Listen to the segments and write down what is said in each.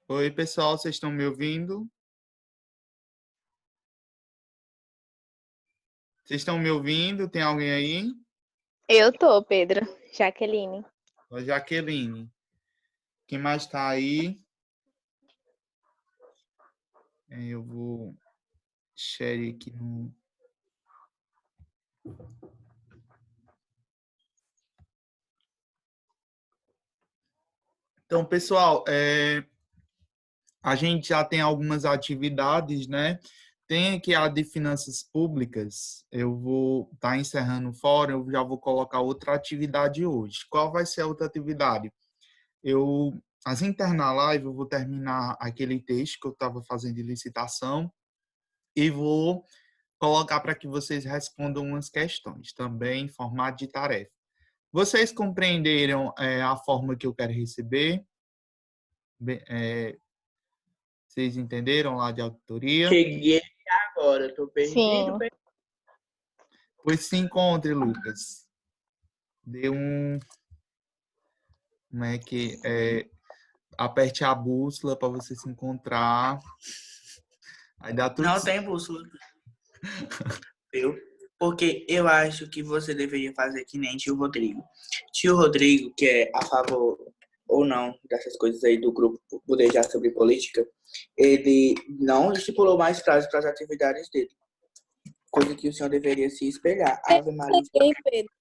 Oi, pessoal, vocês estão me ouvindo? Vocês estão me ouvindo? Tem alguém aí? Eu tô, Pedro. Jaqueline. Ó, Jaqueline. Quem mais está aí? Eu vou share aqui no... Então, pessoal, a gente já tem algumas atividades, né? Tem aqui a de finanças públicas. Eu vou estar encerrando o fórum, eu já vou colocar outra atividade hoje. Qual vai ser a outra atividade? Assim que terminar a live, eu vou terminar aquele texto que eu estava fazendo de licitação e vou colocar para que vocês respondam umas questões, também em formato de tarefa. Vocês compreenderam a forma que eu quero receber? Vocês entenderam lá de auditoria? Cheguei agora, tô perdido. Sim. Pois se encontre, Lucas. Dê um... Como é que... aperte a bússola para você se encontrar. Aí dá tudo Não certo. tem bússola. Viu? Porque eu acho que você deveria fazer que nem tio Rodrigo. Tio Rodrigo, que é a favor ou não dessas coisas aí do grupo Budejar sobre política, ele não estipulou mais prazos para as atividades dele. Coisa que o senhor deveria se espelhar. Ave Maria. Pedro.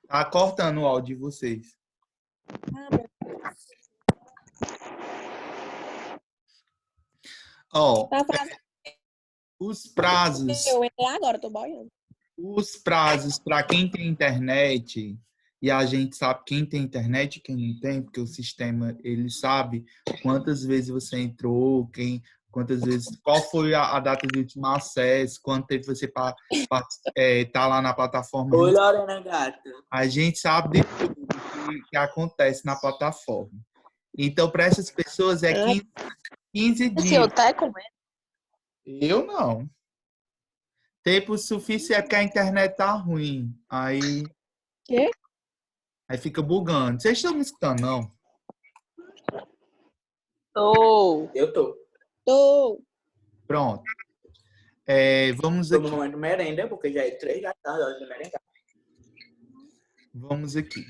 Tá cortando o áudio de vocês. Ó, os prazos... Eu entrei agora, tô boiando. Os prazos para quem tem internet, e a gente sabe quem tem internet e quem não tem, porque o sistema ele sabe quantas vezes você entrou, quantas vezes, qual foi a data de último acesso, quanto tempo você para tá lá na plataforma. Oi, Lorena Gata. A gente sabe de tudo que acontece na plataforma. Então, para essas pessoas é 15 dias. Senhor, tá comendo? Eu não. Tempo suficiente porque a internet tá ruim. Quê? Aí fica bugando. Vocês estão me escutando, não? Tô. Eu tô. Tô. Pronto. Vamos Tô aqui. no momento de merenda, porque já é 3 da tarde, hora de merenda. Vamos aqui.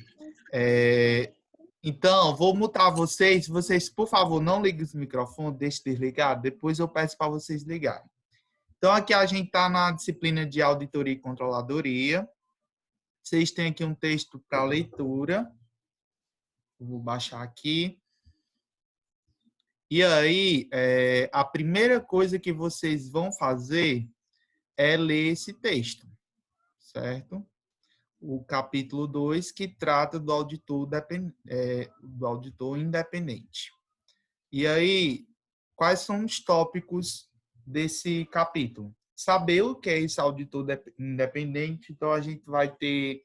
Então, vou mutar vocês. Vocês, por favor, não liguem os microfones, deixem desligado. Depois eu peço para vocês ligarem. Então, aqui a gente está na disciplina de auditoria e controladoria. Vocês têm aqui um texto para leitura. Vou baixar aqui. E aí, a primeira coisa que vocês vão fazer é ler esse texto, certo? O capítulo 2, que trata do auditor independente. E aí, quais são os tópicos desse capítulo? Saber o que é esse auditor independente, então a gente vai ter,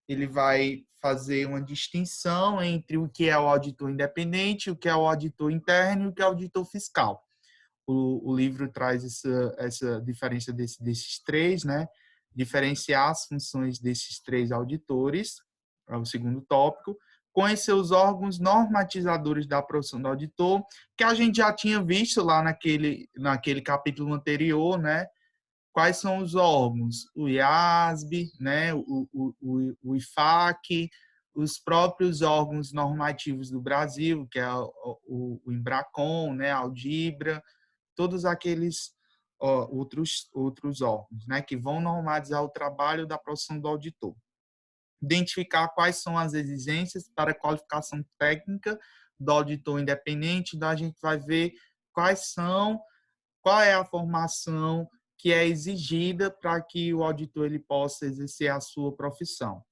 ele vai fazer uma distinção entre o que é o auditor independente, o que é o auditor interno e o que é o auditor fiscal. O livro traz essa diferença desses três, né? Diferenciar as funções desses três auditores, é o segundo tópico. Conhecer os órgãos normatizadores da profissão do auditor, que a gente já tinha visto lá naquele capítulo anterior, né? Quais são os órgãos? O IASB, né? o IFAC, os próprios órgãos normativos do Brasil, que é o Embracon, né? A Aldibra, todos aqueles outros órgãos, né, que vão normalizar o trabalho da profissão do auditor. Identificar quais são as exigências para a qualificação técnica do auditor independente, então a gente vai ver qual é a formação que é exigida para que o auditor ele possa exercer a sua profissão.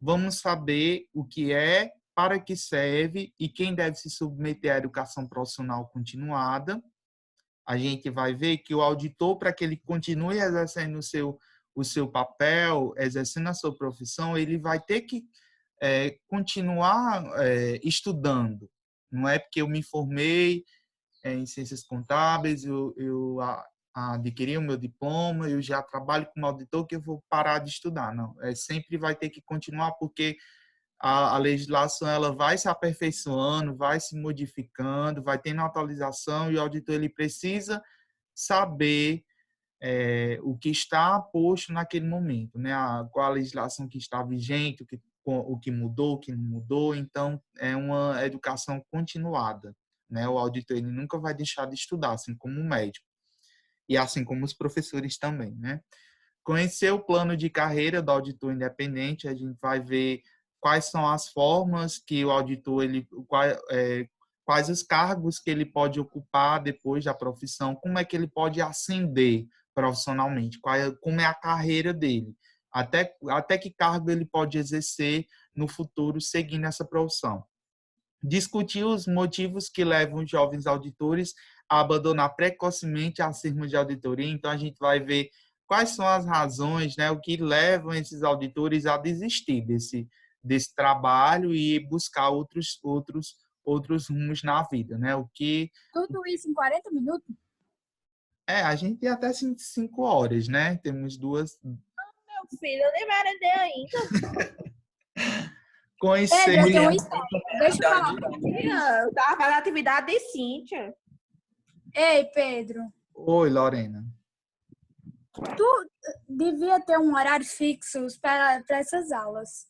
Vamos saber o que é, para que serve e quem deve se submeter à educação profissional continuada. A gente vai ver que o auditor, para que ele continue exercendo o seu papel, exercendo a sua profissão, ele vai ter que continuar estudando. Não é porque eu me formei em ciências contábeis, eu adquiri o meu diploma, eu já trabalho como auditor, que eu vou parar de estudar. Não, sempre vai ter que continuar, porque a legislação ela vai se aperfeiçoando, vai se modificando, vai tendo atualização e o auditor ele precisa saber o que está posto naquele momento, né? Qual a legislação que está vigente, o que mudou, o que não mudou. Então, é uma educação continuada, né? O auditor ele nunca vai deixar de estudar, assim como o médico e assim como os professores também, né? Conhecer o plano de carreira do auditor independente, a gente vai ver quais são as formas que o auditor quais os cargos que ele pode ocupar depois da profissão, como é que ele pode ascender profissionalmente, como é a carreira dele, até que cargo ele pode exercer no futuro seguindo essa profissão. Discutir os motivos que levam os jovens auditores a abandonar precocemente a firma de auditoria. Então, a gente vai ver quais são as razões, né, o que levam esses auditores a desistir desse trabalho e buscar outros rumos na vida, né? Tudo isso em 40 minutos? A gente tem até 5 horas, né? Temos duas. Meu filho, eu nem merendei ainda. Conhecer. Pedro, eu tenho uma história. Deixa eu falar. Eu tava fazendo atividade de Cíntia. Ei, Pedro. Oi, Lorena. Tu devia ter um horário fixo para essas aulas.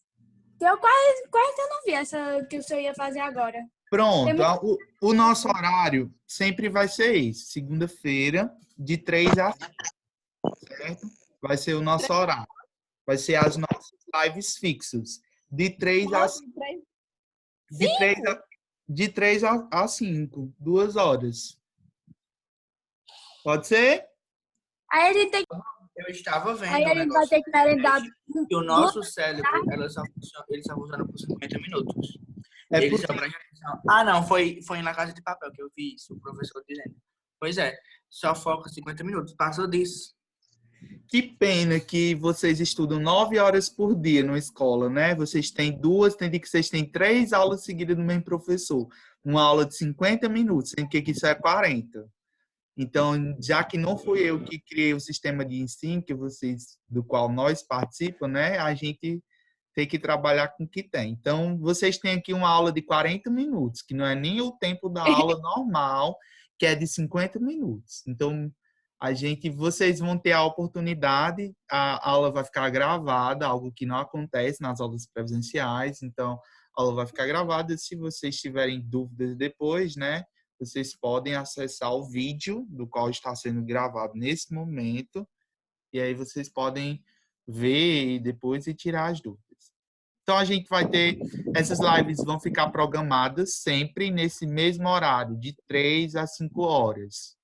Eu quase eu não vi essa que o senhor ia fazer agora. Pronto, o nosso horário sempre vai ser esse, segunda-feira, de 3 a 5, certo? Vai ser o nosso horário. Vai ser as nossas lives fixas, de 3 a 5. De 3 a 5, 2 horas. Pode ser? Aí ele tem Eu estava vendo Aí um a gente vai negócio ter que merendar. que o nosso cérebro, ele só funciona por 50 minutos. Ele só presta atenção. Ah, não, foi em La Casa de Papel que eu vi isso, o professor dizendo. Pois é, só foca 50 minutos. Passou disso. Que pena que vocês estudam 9 horas por dia na escola, né? Vocês têm vocês têm 3 aulas seguidas do mesmo professor. Uma aula de 50 minutos, sendo que isso é 40. Então, já que não fui eu que criei o sistema de ensino do qual nós participamos, né? A gente tem que trabalhar com o que tem. Então, vocês têm aqui uma aula de 40 minutos, que não é nem o tempo da aula normal, que é de 50 minutos. Então, vocês vão ter a oportunidade, a aula vai ficar gravada, algo que não acontece nas aulas presenciais. Então, a aula vai ficar gravada. Se vocês tiverem dúvidas depois, né? Vocês podem acessar o vídeo do qual está sendo gravado nesse momento, e aí vocês podem ver depois e tirar as dúvidas. Então, a gente vai ter, essas lives vão ficar programadas sempre nesse mesmo horário, de 3 a 5 horas.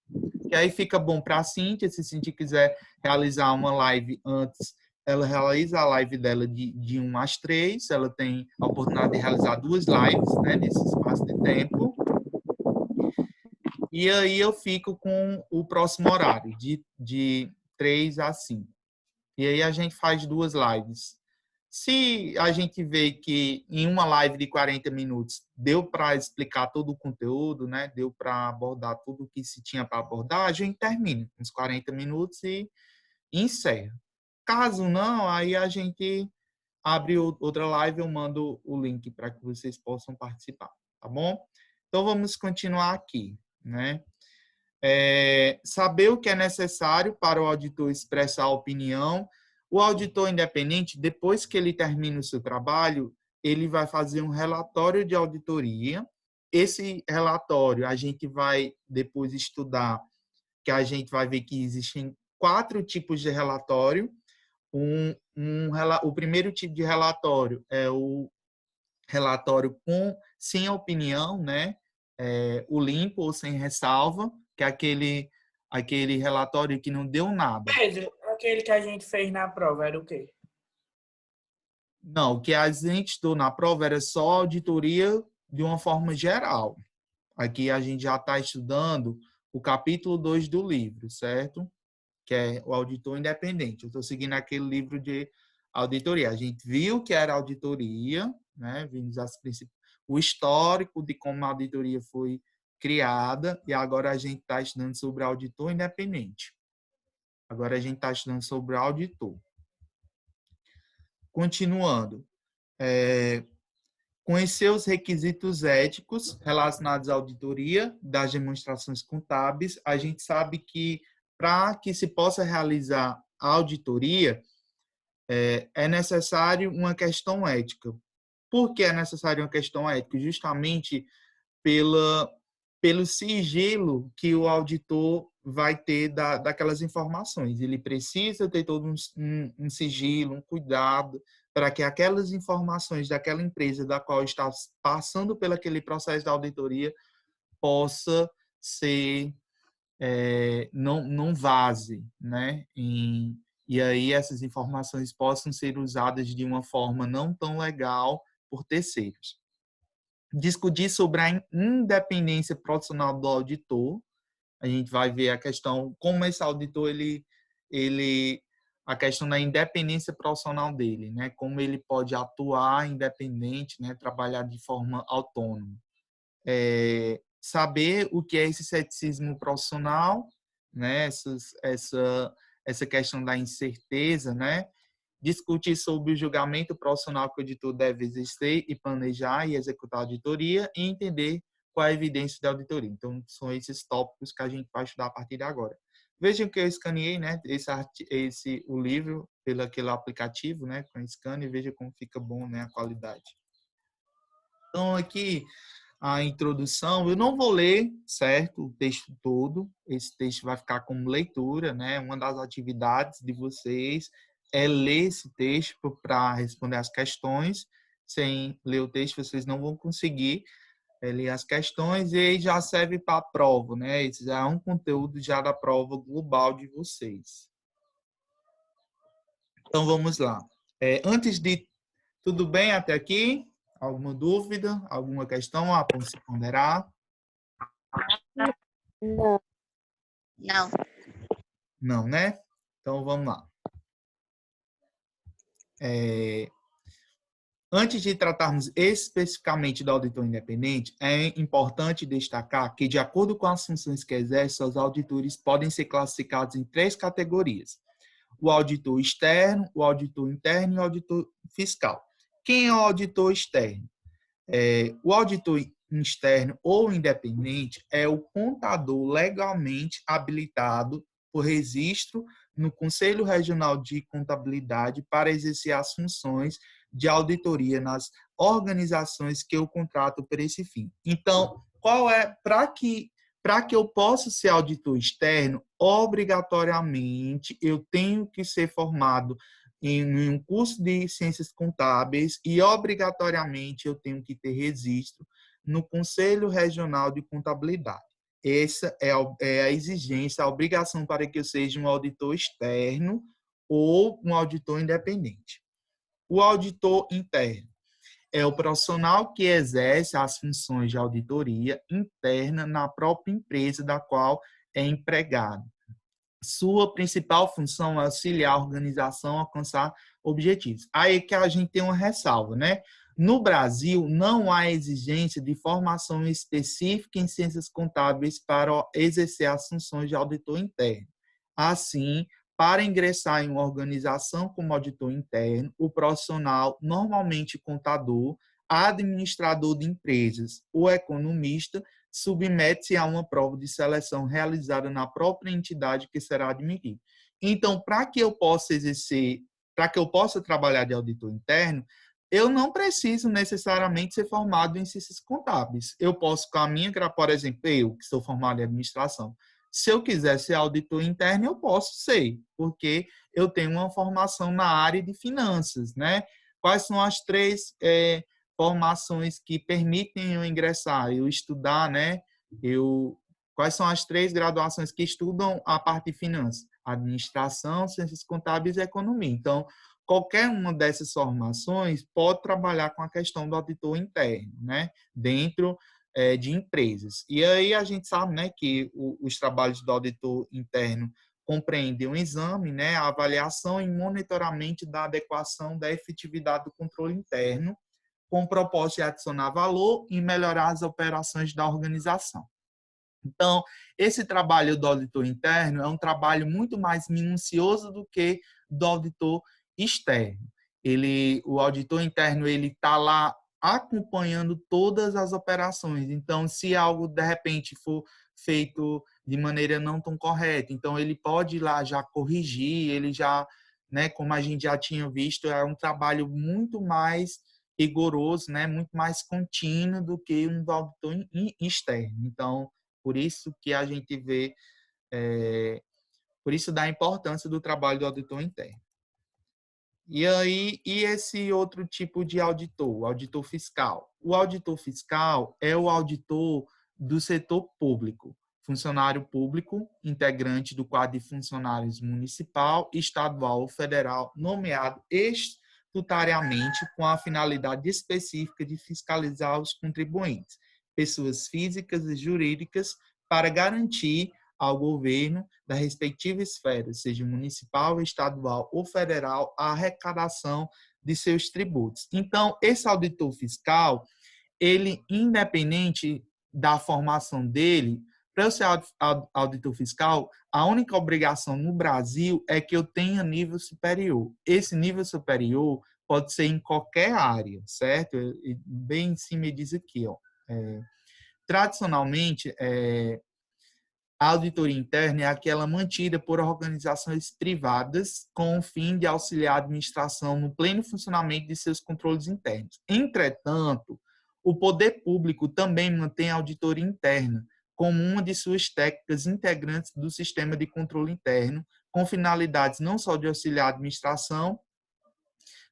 E aí fica bom para a Cíntia, se a Cíntia quiser realizar uma live antes, ela realiza a live dela de 1 às 3, ela tem a oportunidade de realizar 2 lives, né, nesse espaço de tempo. E aí eu fico com o próximo horário, de 3 a 5. E aí a gente faz 2 lives. Se a gente vê que em uma live de 40 minutos deu para explicar todo o conteúdo, né? Deu para abordar tudo o que se tinha para abordar, a gente termina com os 40 minutos e encerra. Caso não, aí a gente abre outra live, eu mando o link para que vocês possam participar, tá bom? Então vamos continuar aqui, né? Saber o que é necessário para o auditor expressar a opinião. O auditor independente, depois que ele termina o seu trabalho, ele vai fazer um relatório de auditoria. Esse relatório a gente vai depois estudar, que a gente vai ver que existem 4 tipos de relatório. O primeiro tipo de relatório é o relatório sem opinião, né? O limpo ou sem ressalva, que é aquele relatório que não deu nada. Pedro, aquele que a gente fez na prova era o quê? Não, o que a gente estudou na prova era só auditoria de uma forma geral. Aqui a gente já está estudando o capítulo 2 do livro, certo? Que é o auditor independente. Eu estou seguindo aquele livro de auditoria. A gente viu que era auditoria, né? Vimos o histórico de como a auditoria foi criada, e agora a gente está estudando sobre auditor independente. Agora a gente está estudando sobre auditor. Continuando. conhecer os requisitos éticos relacionados à auditoria das demonstrações contábeis. A gente sabe que para que se possa realizar a auditoria, é necessário uma questão ética. Por que é necessário uma questão ética? Justamente pelo sigilo que o auditor vai ter daquelas informações. Ele precisa ter todo um sigilo, um cuidado, para que aquelas informações daquela empresa da qual está passando pelo aquele processo de auditoria possa ser, não vaze, né? E aí essas informações possam ser usadas de uma forma não tão legal por terceiros. Discutir sobre a independência profissional do auditor. A gente vai ver a questão, como esse auditor, a questão da independência profissional dele, né? Como ele pode atuar independente, né? Trabalhar de forma autônoma. Saber o que é esse ceticismo profissional, né? Essa questão da incerteza, né? Discutir sobre o julgamento profissional que o auditor deve exercer e planejar e executar a auditoria e entender qual é a evidência da auditoria. Então, são esses tópicos que a gente vai estudar a partir de agora. Vejam que eu escaneei, né, o livro pelo aquele aplicativo, né, com scan, e veja como fica bom, né, a qualidade. Então, aqui a introdução, eu não vou ler, certo, o texto todo. Esse texto vai ficar como leitura, né? Uma das atividades de vocês é ler esse texto para responder as questões. Sem ler o texto, vocês não vão conseguir ler as questões, e aí já serve para a prova, né? Esse já é um conteúdo já da prova global de vocês. Então, vamos lá. Antes de... Tudo bem até aqui? Alguma dúvida? Alguma questão a se ponderar? Não. Não, né? Então, vamos lá. Antes de tratarmos especificamente do auditor independente, é importante destacar que, de acordo com as funções que exercem, os auditores podem ser classificados em 3 categorias: o auditor externo, o auditor interno e o auditor fiscal. Quem é o auditor externo? O auditor externo ou independente é o contador legalmente habilitado por registro no Conselho Regional de Contabilidade para exercer as funções de auditoria nas organizações que eu contrato para esse fim. Então, para que eu possa ser auditor externo, obrigatoriamente eu tenho que ser formado em um curso de ciências contábeis e obrigatoriamente eu tenho que ter registro no Conselho Regional de Contabilidade. Essa é a exigência, a obrigação para que eu seja um auditor externo ou um auditor independente. O auditor interno é o profissional que exerce as funções de auditoria interna na própria empresa da qual é empregado. Sua principal função é auxiliar a organização a alcançar objetivos. Aí que a gente tem uma ressalva, né? No Brasil, não há exigência de formação específica em ciências contábeis para exercer as funções de auditor interno. Assim, para ingressar em uma organização como auditor interno, o profissional, normalmente contador, administrador de empresas ou economista, submete-se a uma prova de seleção realizada na própria entidade que será admitida. Então, para que eu possa exercer, para que eu possa trabalhar de auditor interno, eu não preciso necessariamente ser formado em ciências contábeis. Eu posso, com a minha, por exemplo, eu que sou formado em administração, se eu quiser ser auditor interno, eu posso ser, porque eu tenho uma formação na área de finanças, né? Quais são as 3 formações que permitem eu ingressar, eu estudar, né? Quais são as 3 graduações que estudam a parte de finanças? Administração, ciências contábeis e economia. Então, qualquer uma dessas formações pode trabalhar com a questão do auditor interno, né? Dentro de empresas. E aí a gente sabe, né, que os trabalhos do auditor interno compreendem um exame, né, a avaliação e monitoramento da adequação da efetividade do controle interno, com o propósito de adicionar valor e melhorar as operações da organização. Então, esse trabalho do auditor interno é um trabalho muito mais minucioso do que do auditor externo. O auditor interno, ele está lá acompanhando todas as operações. Então, se algo, de repente, for feito de maneira não tão correta, então ele pode ir lá já corrigir, ele já, né, como a gente já tinha visto, é um trabalho muito mais rigoroso, né, muito mais contínuo do que um auditor externo. Então, por isso que a gente vê, por isso dá a importância do trabalho do auditor interno. E aí, e esse outro tipo de auditor, o auditor fiscal? O auditor fiscal é o auditor do setor público, funcionário público, integrante do quadro de funcionários municipal, estadual ou federal, nomeado estatutariamente com a finalidade específica de fiscalizar os contribuintes, pessoas físicas e jurídicas, para garantir ao governo da respectiva esfera, seja municipal, estadual ou federal, a arrecadação de seus tributos. Então, esse auditor fiscal, ele, independente da formação dele, para eu ser auditor fiscal, a única obrigação no Brasil é que eu tenha nível superior. Esse nível superior pode ser em qualquer área, certo? Bem em cima diz aqui, ó. Tradicionalmente, a auditoria interna é aquela mantida por organizações privadas com o fim de auxiliar a administração no pleno funcionamento de seus controles internos. Entretanto, o poder público também mantém a auditoria interna como uma de suas técnicas integrantes do sistema de controle interno, com finalidades não só de auxiliar a administração,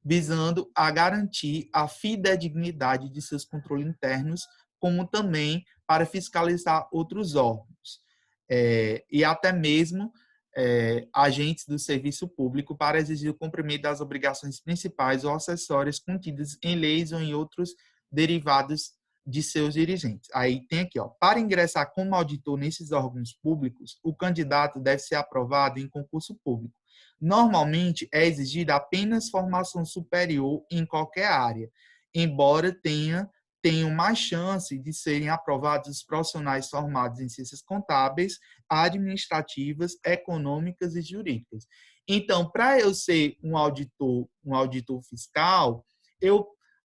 visando a garantir a fidedignidade de seus controles internos, como também para fiscalizar outros órgãos. E até mesmo agentes do serviço público para exigir o cumprimento das obrigações principais ou acessórias contidas em leis ou em outros derivados de seus dirigentes. Aí tem aqui, ó, para ingressar como auditor nesses órgãos públicos, o candidato deve ser aprovado em concurso público. Normalmente é exigida apenas formação superior em qualquer área, embora tenham mais chance de serem aprovados os profissionais formados em ciências contábeis, administrativas, econômicas e jurídicas. Então, para eu ser um auditor fiscal,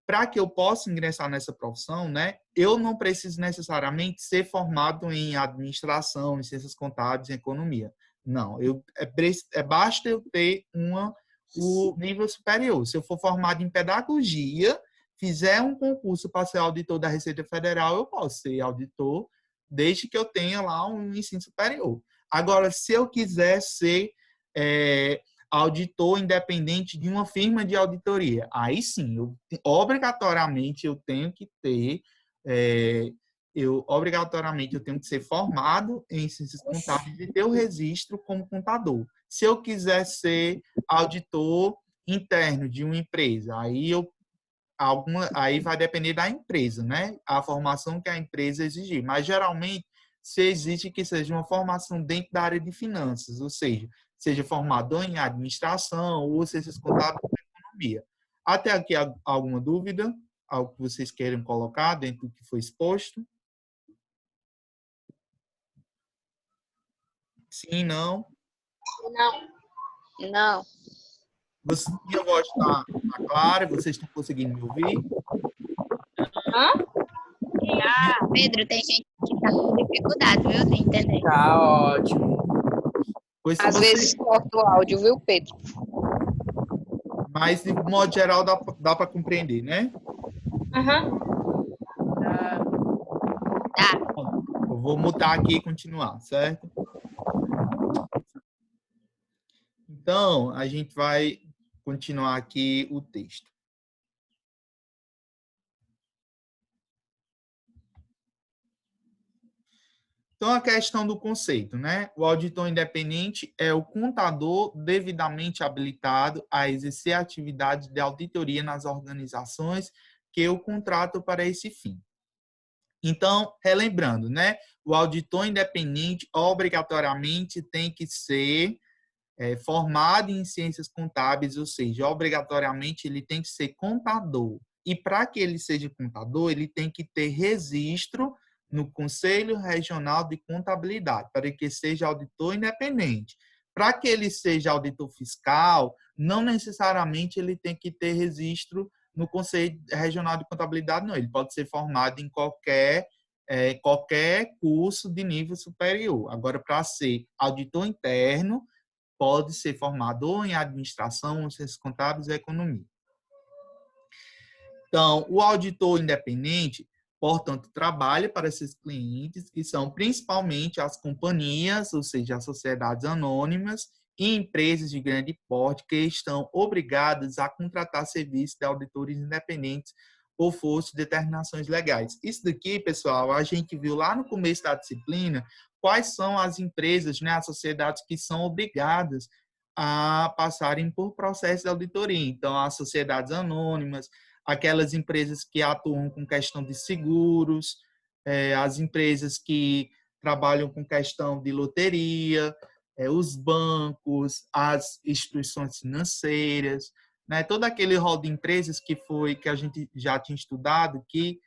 para que eu possa ingressar nessa profissão, né, eu não preciso necessariamente ser formado em administração, em ciências contábeis, em economia. Não, basta eu ter o nível superior. Se eu for formado em pedagogia, fizer um concurso para ser auditor da Receita Federal, eu posso ser auditor, desde que eu tenha lá um ensino superior. Agora, se eu quiser ser auditor independente de uma firma de auditoria, aí sim, obrigatoriamente eu tenho que ter, ser formado em ciências contábeis e ter o registro como contador. Se eu quiser ser auditor interno de uma empresa, aí vai depender da empresa, né? A formação que a empresa exigir. Mas, geralmente, se exige que seja uma formação dentro da área de finanças, ou seja formado em administração ou ciências contábeis ou economia. Até aqui, alguma dúvida? Algo que vocês queiram colocar dentro do que foi exposto? Sim, não? Não. Minha voz está clara? Vocês estão conseguindo me ouvir? Pedro, tem gente que tá com dificuldade, viu, de entender. Tá ótimo. Às vezes corta o áudio, viu, Pedro? Mas, de modo geral, dá para compreender, né? Tá. Eu vou mutar aqui e continuar, certo? Então, a gente vai continuar aqui o texto. Então, a questão do conceito, né? O auditor independente é o contador devidamente habilitado a exercer atividades de auditoria nas organizações que o contratam para esse fim. Então, relembrando, né? O auditor independente obrigatoriamente tem que ser formado em ciências contábeis, ou seja, obrigatoriamente ele tem que ser contador. E para que ele seja contador, ele tem que ter registro no Conselho Regional de Contabilidade, para que seja auditor independente. Para que ele seja auditor fiscal, não necessariamente ele tem que ter registro no Conselho Regional de Contabilidade, não. Ele pode ser formado em qualquer curso de nível superior. Agora, para ser auditor interno, pode ser formado ou em administração, ou ciências contábeis ou economia. Então, o auditor independente, portanto, trabalha para esses clientes, que são principalmente as companhias, ou seja, as sociedades anônimas e empresas de grande porte que estão obrigadas a contratar serviços de auditores independentes por força de determinações legais. Isso daqui, pessoal, a gente viu lá no começo da disciplina, quais são as empresas, né, as sociedades que são obrigadas a passarem por processo de auditoria. Então, as sociedades anônimas, aquelas empresas que atuam com questão de seguros, as empresas que trabalham com questão de loteria, os bancos, as instituições financeiras, né? Todo aquele rol de empresas que a gente já tinha estudado, que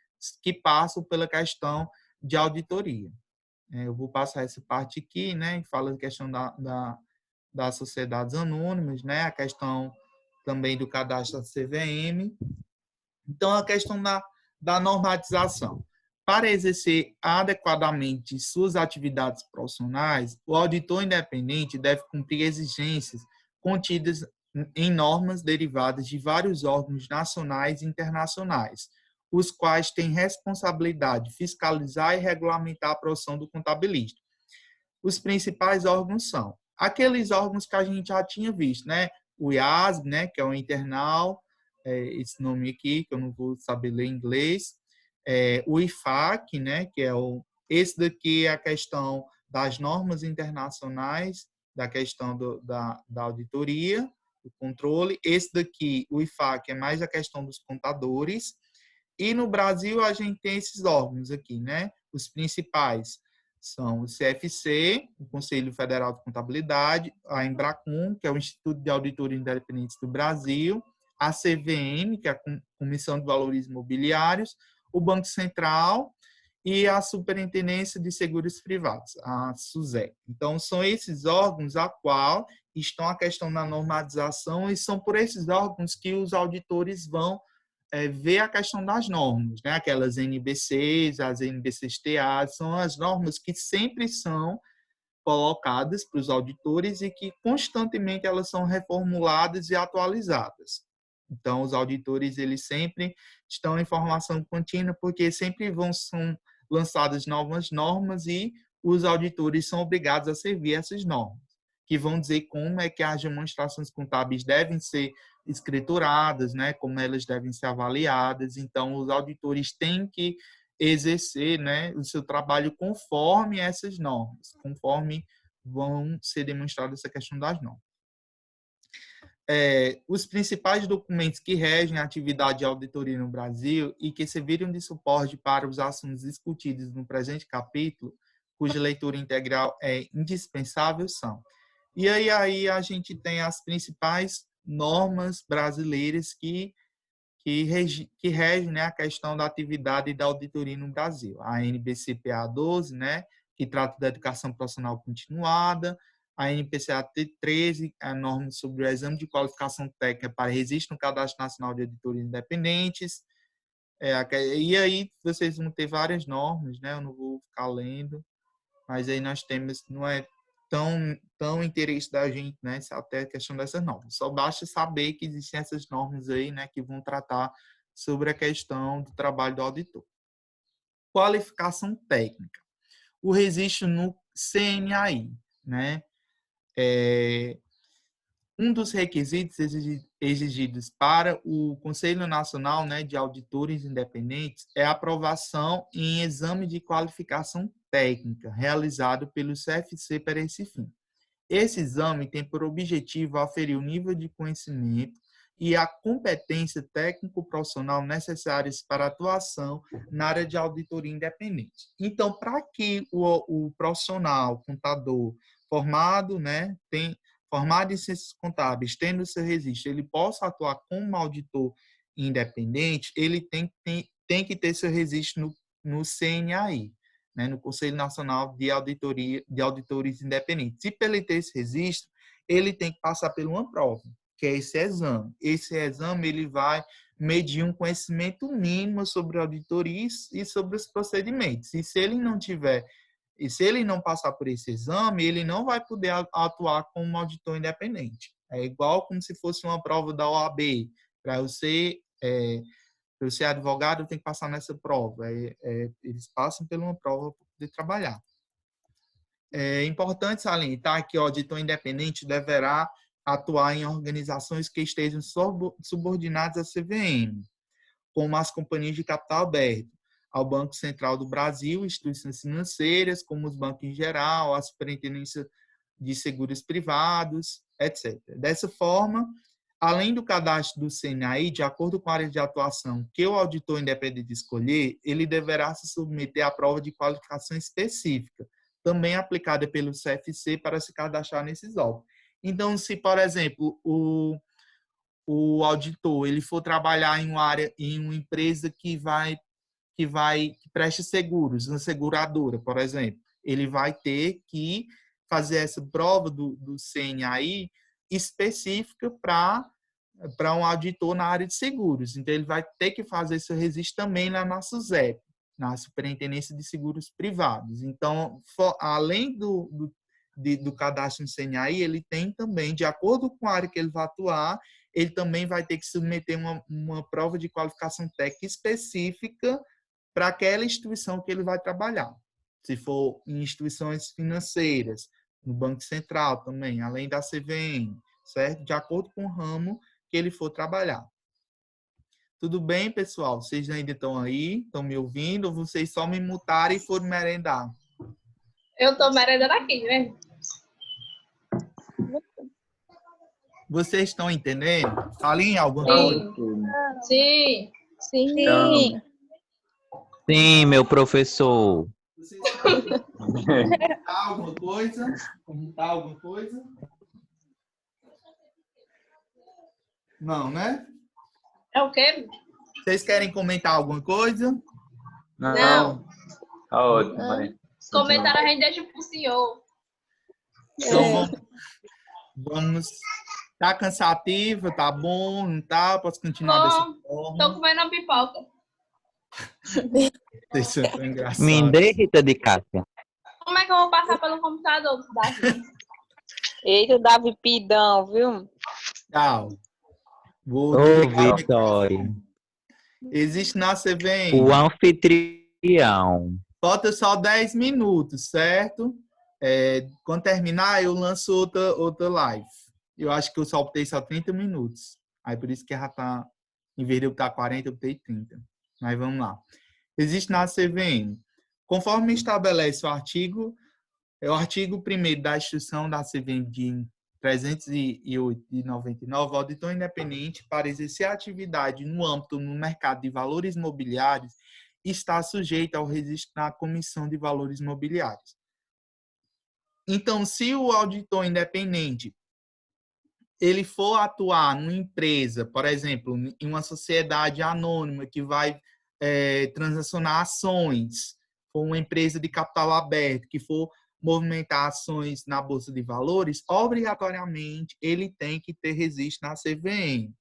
passam pela questão de auditoria. Eu vou passar essa parte aqui, né? Fala da questão das sociedades anônimas, né? A questão também do cadastro da CVM. Então, a questão da normatização. Para exercer adequadamente suas atividades profissionais, o auditor independente deve cumprir exigências contidas em normas derivadas de vários órgãos nacionais e internacionais, os quais têm responsabilidade de fiscalizar e regulamentar a profissão do contabilista. Os principais órgãos são aqueles órgãos que a gente já tinha visto, né? O IASB, né, que é o Internal, esse nome aqui, que eu não vou saber ler em inglês, o IFAC, né, que esse daqui é a questão das normas internacionais, da questão da auditoria, do controle. Esse daqui, o IFAC, é mais a questão dos contadores. E no Brasil, a gente tem esses órgãos aqui, né? Os principais são o CFC, o Conselho Federal de Contabilidade, a Embracon, que é o Instituto de Auditoria Independente do Brasil, a CVM, que é a Comissão de Valores Imobiliários, o Banco Central e a Superintendência de Seguros Privados, a SUSEP. Então, são esses órgãos a qual estão a questão da normatização e são por esses órgãos que os auditores vão ver a questão das normas, né? Aquelas NBCs, as NBCs-TA, são as normas que sempre são colocadas para os auditores e que constantemente elas são reformuladas e atualizadas. Então, os auditores, eles sempre estão em formação contínua, porque sempre são lançadas novas normas e os auditores são obrigados a servir essas normas, que vão dizer como é que as demonstrações contábeis devem ser escrituradas, né, como elas devem ser avaliadas. Então, os auditores têm que exercer, né, o seu trabalho conforme essas normas, conforme vão ser demonstradas essa questão das normas. Os principais documentos que regem a atividade de auditoria no Brasil e que serviram de suporte para os assuntos discutidos no presente capítulo, cuja leitura integral é indispensável, são. E aí a gente tem as principais normas brasileiras que regem, né, a questão da atividade e da auditoria no Brasil. A NBCPA 12, né, que trata da educação profissional continuada, a NPCA 13, a norma sobre o exame de qualificação técnica para registro no Cadastro Nacional de Auditores Independentes. E aí vocês vão ter várias normas, né, eu não vou ficar lendo, mas aí nós temos, não é tão interesse da gente, né, até a questão dessas normas. Só basta saber que existem essas normas aí, né, que vão tratar sobre a questão do trabalho do auditor. Qualificação técnica. O registro no CNAI, né? Um dos requisitos exigidos para o Conselho Nacional, né, de Auditores Independentes é a aprovação em exame de qualificação técnica realizado pelo CFC para esse fim. Esse exame tem por objetivo aferir o nível de conhecimento e a competência técnico-profissional necessárias para a atuação na área de auditoria independente. Então, para que o profissional, contador formado, né, formado em ciências contábeis, tendo seu registro, ele possa atuar como auditor independente, ele tem que ter seu registro no CNAI, né, no Conselho Nacional de Auditores Independentes. E para ele ter esse registro, ele tem que passar por uma prova, que é esse exame. Esse exame ele vai medir um conhecimento mínimo sobre auditoria e sobre os procedimentos. E se ele não passar por esse exame, ele não vai poder atuar como auditor independente. É igual como se fosse uma prova da OAB. Para eu ser advogado, eu tenho que passar nessa prova. Eles passam por uma prova para poder trabalhar. É importante salientar que o auditor independente deverá atuar em organizações que estejam subordinadas à CVM, como as companhias de capital aberto, ao Banco Central do Brasil, instituições financeiras, como os bancos em geral, a Superintendência de Seguros Privados, etc. Dessa forma, além do cadastro do CNAI, de acordo com a área de atuação que o auditor independente escolher, ele deverá se submeter à prova de qualificação específica, também aplicada pelo CFC para se cadastrar nesses órgãos. Então, se, por exemplo, o auditor ele for trabalhar em uma empresa que presta seguros, uma seguradora, por exemplo, ele vai ter que fazer essa prova do CNAI específica para um auditor na área de seguros. Então, ele vai ter que fazer esse registro também lá na SUSEP, na Superintendência de Seguros Privados. Então, além do cadastro no CNAI, ele tem também, de acordo com a área que ele vai atuar, ele também vai ter que submeter uma prova de qualificação técnica específica para aquela instituição que ele vai trabalhar. Se for em instituições financeiras, no Banco Central também, além da CVM, certo? De acordo com o ramo que ele for trabalhar. Tudo bem, pessoal? Vocês ainda estão aí? Estão me ouvindo? Ou vocês só me mutaram e foram merendar? Eu tô merendando aqui, né? Vocês estão entendendo? Falem alguma coisa? Sim. Sim. Sim, meu professor. Vocês estão comentar alguma coisa? Comentar alguma coisa? Não, né? É o quê? Vocês querem comentar alguma coisa? Não. Tá ótimo, Maria. Os comentários a gente deixa pro senhor. Então vamos. Tá cansativo? Tá bom? Não tá? Posso continuar dessa Tô forma? comendo uma pipoca. Isso é tão engraçado. Me dê, Rita de Cássia. Como é que eu vou passar pelo computador, Davi? Eita, Davi Pidão, viu? Tchau. Vou Ô, desligar o Vitória. Existe na CVM. O anfitrião. Falta só 10 minutos, certo? Quando terminar, eu lanço outra live. Eu acho que eu só botei só 30 minutos. Aí por isso que já tá, em vez de eu botar 40, eu botei 30. Mas vamos lá. Existe na CVM. Conforme estabelece o artigo 1º da instrução da CVM de 308 de 99, o auditor independente, para exercer atividade no mercado de valores imobiliários, está sujeito ao registro na Comissão de Valores Imobiliários. Então, se o auditor independente ele for atuar numa empresa, por exemplo, em uma sociedade anônima que vai transacionar ações, for uma empresa de capital aberto que for movimentar ações na Bolsa de Valores, obrigatoriamente ele tem que ter registro na CVM,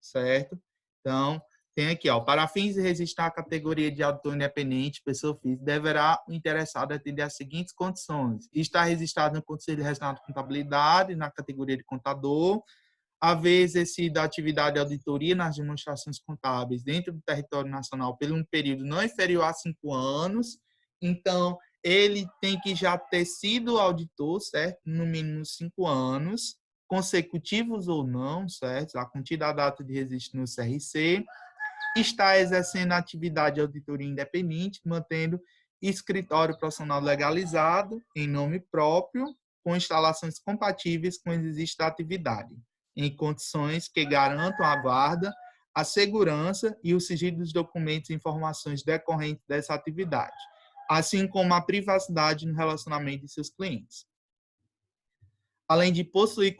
certo? Então, tem aqui, ó, para fins de registrar a categoria de auditor independente, pessoa física, deverá o interessado atender às seguintes condições: estar registrado no Conselho Regional de Contabilidade, na categoria de contador, haver exercido a atividade de auditoria nas demonstrações contábeis dentro do território nacional por um período não inferior a 5 anos. Então, ele tem que já ter sido auditor, certo? No mínimo 5 anos, consecutivos ou não, certo? A contida a data de registro no CRC. Está exercendo a atividade de auditoria independente, mantendo escritório profissional legalizado, em nome próprio, com instalações compatíveis com o exercício da atividade, em condições que garantam a guarda, a segurança e o sigilo dos documentos e informações decorrentes dessa atividade, assim como a privacidade no relacionamento de seus clientes. Além de possuir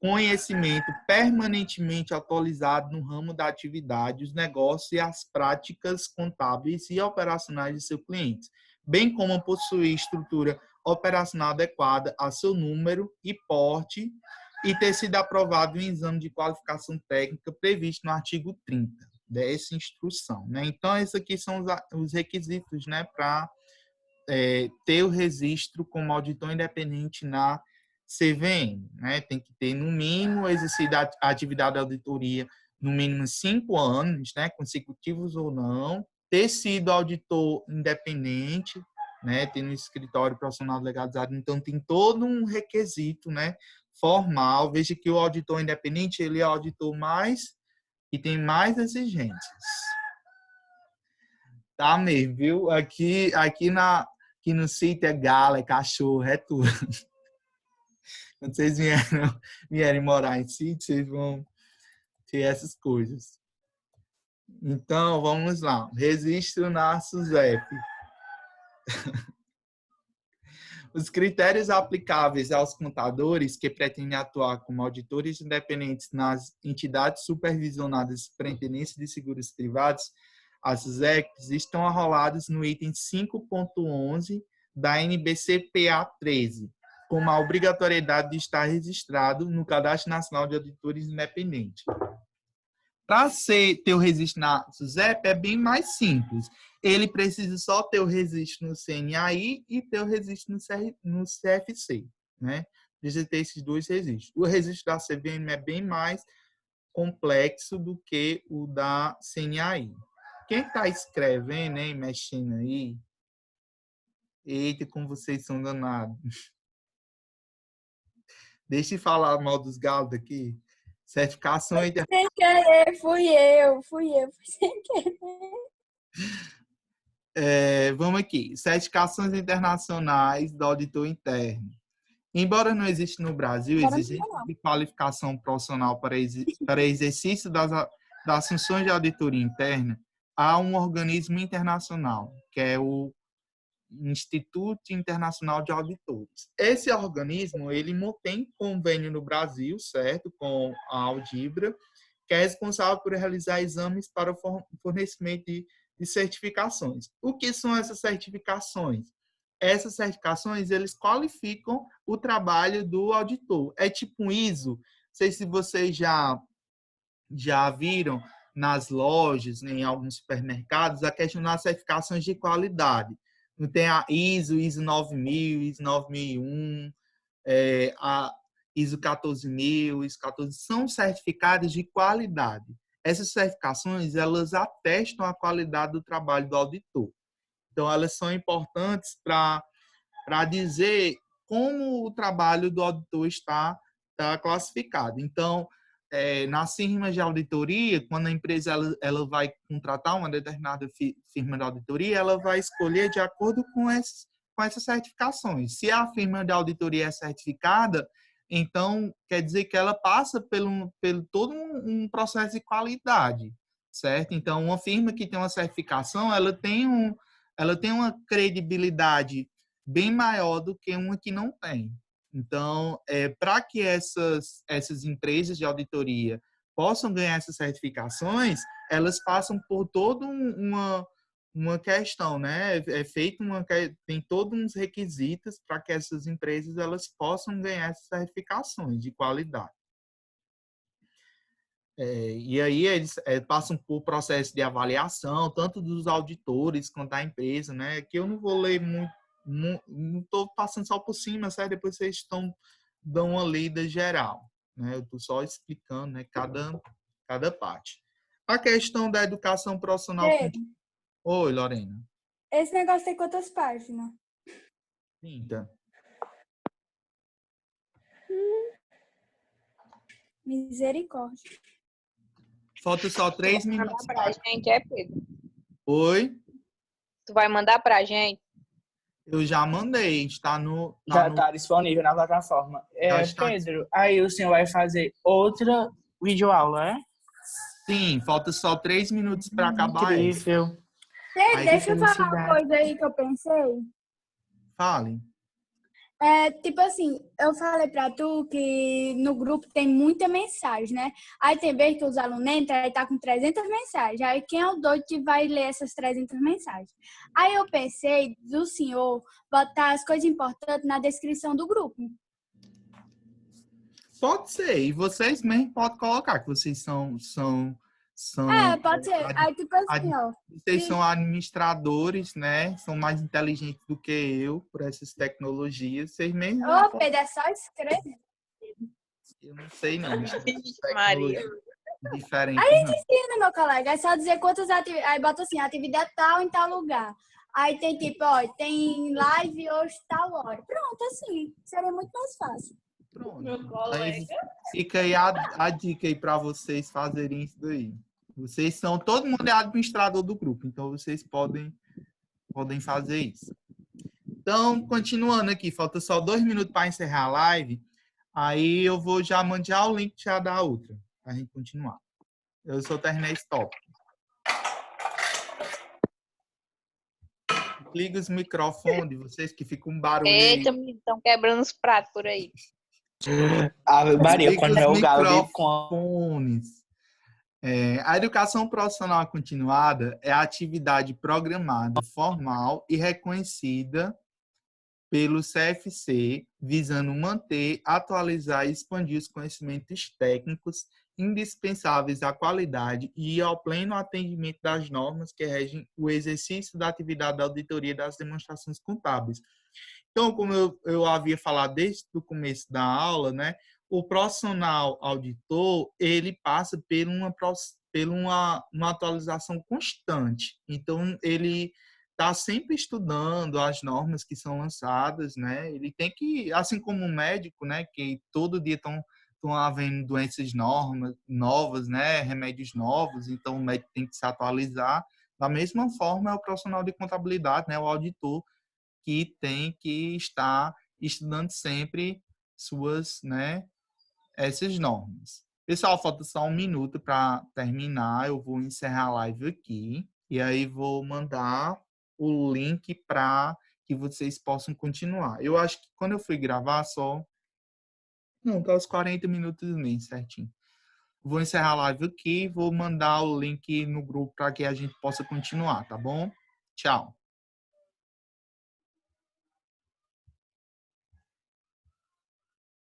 conhecimento permanentemente atualizado no ramo da atividade, os negócios e as práticas contábeis e operacionais de seus clientes, bem como possuir estrutura operacional adequada a seu número e porte e ter sido aprovado um exame de qualificação técnica previsto no artigo 30 dessa instrução, né? Então, esses aqui são os requisitos, né, para ter o registro como auditor independente na CVM, né? Tem que ter, no mínimo, exercido a atividade de auditoria no mínimo 5 anos, né, consecutivos ou não, ter sido auditor independente, né, ter um escritório profissional legalizado. Então, tem todo um requisito, né, formal. Veja que o auditor independente, ele é o auditor que tem mais exigências. Tá mesmo, viu? Aqui no sítio é galo, é cachorro, é tudo. Quando vocês vierem morar em sítio, vocês vão ter essas coisas. Então, vamos lá. Registro na SUSEP. Os critérios aplicáveis aos contadores que pretendem atuar como auditores independentes nas entidades supervisionadas por Superintendência de Seguros Privados, as SUSEPs, estão arrolados no item 5.11 da NBCPA 13, como a obrigatoriedade de estar registrado no Cadastro Nacional de Auditores Independentes. Para ter o registro na SUSEP é bem mais simples. Ele precisa só ter o registro no CNAI e ter o registro no CFC, né? Precisa ter esses dois registros. O registro da CVM é bem mais complexo do que o da CNAI. Quem está escrevendo, hein, mexendo aí? Eita, como vocês são danados. Deixa eu falar mal dos galos aqui. Certificação Sem querer, fui eu sem querer. Vamos aqui. Certificações internacionais do auditor interno. Embora não exista no Brasil exigência de qualificação profissional para exercício das funções de auditoria interna, há um organismo internacional, que é o Instituto Internacional de Auditores. Esse organismo, ele tem convênio no Brasil, certo? Com a Audibra, que é responsável por realizar exames para o fornecimento de certificações. O que são essas certificações? Essas certificações, eles qualificam o trabalho do auditor. É tipo um ISO. Não sei se vocês já viram nas lojas, em alguns supermercados, a questão das certificações de qualidade. Tem a ISO 9000, ISO 9001, a ISO 14000, ISO 14, são certificados de qualidade. Essas certificações, elas atestam a qualidade do trabalho do auditor. Então, elas são importantes para dizer como o trabalho do auditor está classificado. Então, nas firmas de auditoria, quando a empresa ela vai contratar uma determinada firma de auditoria, ela vai escolher de acordo com essas certificações. Se a firma de auditoria é certificada, então quer dizer que ela passa pelo todo um processo de qualidade, certo? Então, uma firma que tem uma certificação, ela tem uma credibilidade bem maior do que uma que não tem. Então, para que essas empresas de auditoria possam ganhar essas certificações, elas passam por toda uma questão, né? Tem todos uns requisitos para que essas empresas elas possam ganhar essas certificações de qualidade. E aí eles passam por processo de avaliação, tanto dos auditores quanto da empresa, né? Que eu não vou ler muito, não estou passando só por cima, certo? Depois vocês dão uma lida geral, né? Eu estou só explicando, né, cada parte. A questão da educação profissional. Oi, Lorena. Esse negócio tem quantas páginas? 30. Misericórdia. Falta só 3 minutos. Tu vai mandar pra gente, Pedro? Oi? Tu vai mandar pra gente? Eu já mandei, está no... Já está disponível na plataforma. Pedro, aí o senhor vai fazer outra videoaula, é? Sim, falta só 3 minutos para acabar. Incrível. Deixa eu falar uma coisa aí que eu pensei. Fale. Tipo assim, eu falei pra tu que no grupo tem muita mensagem, né? Aí tem vez que os alunos entram e tá com 300 mensagens. Aí quem é o doido que vai ler essas 300 mensagens? Aí eu pensei do senhor botar as coisas importantes na descrição do grupo. Pode ser. E vocês mesmo podem colocar que vocês são Pode ser. Aí, tipo assim, ó. vocês são administradores, né? São mais inteligentes do que eu por essas tecnologias. Vocês mesmos. Ô, Pedro, é só escrever. Eu não sei, não. Isso é Vixe, Maria. diferente, Aí não. ensina, meu colega. É só dizer quantas atividades. Aí bota assim, atividade tal em tal lugar. Aí tem tipo, ó, tem live hoje tal hora. Pronto, assim. Seria muito mais fácil. Pronto. Meu colega. Aí fica aí a dica aí para vocês fazerem isso daí. Vocês são, todo mundo é administrador do grupo, então vocês podem fazer isso. Então, continuando aqui, falta só 2 minutos para encerrar a live. Aí eu vou já mandar o link já da outra, para a gente continuar. Eu só terminei esse tópico. Liga os microfones de vocês que ficam um barulho aí. Eita, estão quebrando os pratos por aí. Ave Maria, Liga quando os é o galo de microfones. A educação profissional continuada é a atividade programada, formal e reconhecida pelo CFC, visando manter, atualizar e expandir os conhecimentos técnicos indispensáveis à qualidade e ao pleno atendimento das normas que regem o exercício da atividade da auditoria das demonstrações contábeis. Então, como eu havia falado desde o começo da aula, né, o profissional auditor, ele passa por uma atualização constante. Então, ele está sempre estudando as normas que são lançadas, né? Ele tem que, assim como o médico, né, que todo dia estão havendo doenças novas, né, remédios novos, então o médico tem que se atualizar. Da mesma forma, é o profissional de contabilidade, né, o auditor, que tem que estar estudando sempre suas, né, essas normas. Pessoal, falta só 1 minuto para terminar. Eu vou encerrar a live aqui e aí vou mandar o link para que vocês possam continuar. Eu acho que quando eu fui gravar só... Não, tá os 40 minutos mesmo, certinho. Vou encerrar a live aqui e vou mandar o link no grupo para que a gente possa continuar, tá bom? Tchau.